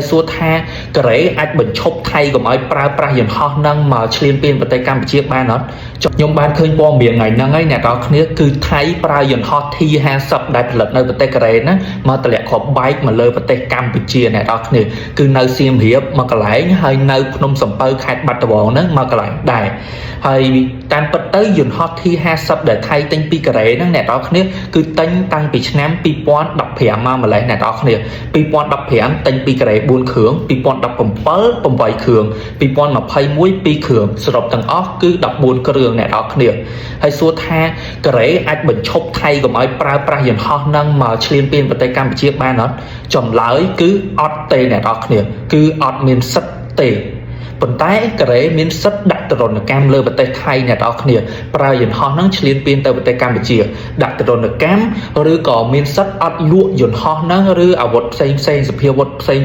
ហើយសួរថាកូរ៉េអាចបញ្ឈប់ថៃកុំឲ្យប្រើប្រាស់យន្តហោះនឹងមកឈ្លានពានប្រទេសកម្ពុជាបានអត់ខ្ញុំបានឃើញព័ត៌មានថ្ងៃហ្នឹងហើយអ្នកនរគ្នាគឺថៃប្រើយន្តហោះ T50 ដែលផលិតនៅប្រទេសកូរ៉េហ្នឹងមកតម្លាក់គ្រាប់បែកមកលើប្រទេសកម្ពុជាអ្នកនរគ្នាគឺនៅសៀមរាបមកកន្លែងហើយនៅភ្នំសំពៅខេត្តបាត់ដំបងហ្នឹងមកកន្លែងដែរហើយតាមពិតទៅយន្តហោះ T50 ដែលថៃទិញពីកូរ៉េហ្នឹងអ្នកនរគ្នាគឺទិញតាំងពីឆ្នាំ2015មកម្លេះអ្នកនរគ្នា2015ទិញពីកូរ៉េ4គ្រឿង2017 8គ្រឿង2021 2គ្រឿងសរុបទាំងអស់គឺ14គ្រឿងអ្នកនរគ្នាហើយសួរថាកូរ៉េអាចបញ្ឈប់ថៃកុំឲ្យប្រើប្រាស់យន្តហោះនឹងមកឈ្លានពានប្រទេសកម្ពុជាបានអត់ចម្លើយគឺអត់ទេអ្នកនរគ្នាគឺអត់មានសិទ្ធិទេប៉ុន្តែកូរ៉េមានសិទ្ធិដាក់ទរណកម្មលើប្រទេសថៃអ្នកនរគ្នាប្រើយន្តហោះហ្នឹងឈ្លានពានទៅប្រទេសកម្ពុជាដាក់ទរណកម្មឬក៏មានសិទ្ធិអត់លក់យន្តហោះហ្នឹងឬអាវុធផ្សេងសភាវុធផ្សេង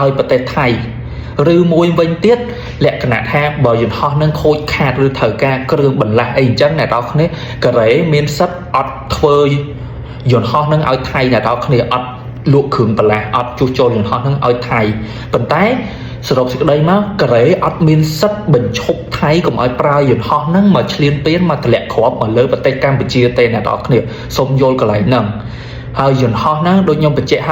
ឲ្យប្រទេសថៃឬមួយវិញទៀតលក្ខណៈថាបើយន្តហោះនឹងខូចខាតឬត្រូវការគ្រឿងបន្លាស់អីអញ្ចឹងអ្នកនរគ្នាកូរ៉េមានសិទ្ធិអត់ធ្វើយន្តហោះនឹងឲ្យថៃអ្នកនរគ្នាអត់លក់គ្រឿងបន្លាស់អត់ជួសជុលយន្តហោះនឹងឲ្យថៃប៉ុន្តែសរុបសេចក្តីមកកូរ៉េអត់មានសិទ្ធិបញ្ឈប់ថៃកុំឲ្យប្រើយន្តហោះហ្នឹងមកឈ្លានពានមកតម្លាក់គ្រាប់មកលើប្រទេសកម្ពុជាទេអ្នកនរគ្នាសូមយល់កន្លែងហ្នឹងហើយយន្តហោះហ្នឹងដូចខ្ញុំបញ្ជាក់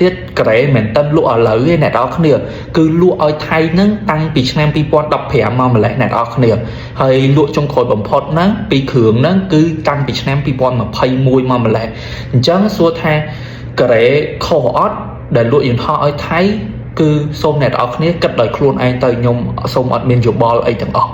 ទៀតកូរ៉េមិនតែលក់ឥឡូវទេអ្នកនរគ្នាគឺលក់ឲ្យថៃហ្នឹងតាំងពីឆ្នាំ2015មកម្លេះអ្នកនរគ្នាហើយលក់ចុងក្រោយបំផុតហ្នឹងពីគ្រឿងហ្នឹងគឺតាំងពីឆ្នាំ2021មកម្លេះអញ្ចឹងសួរថាកូរ៉េខុសអត់ដែលលក់យន្តហោះឲ្យថៃគឺសូមអ្នកនរគ្នាគិតដោយខ្លួនឯងទៅខ្ញុំសូមអត់មានយោបល់អីទាំងអស់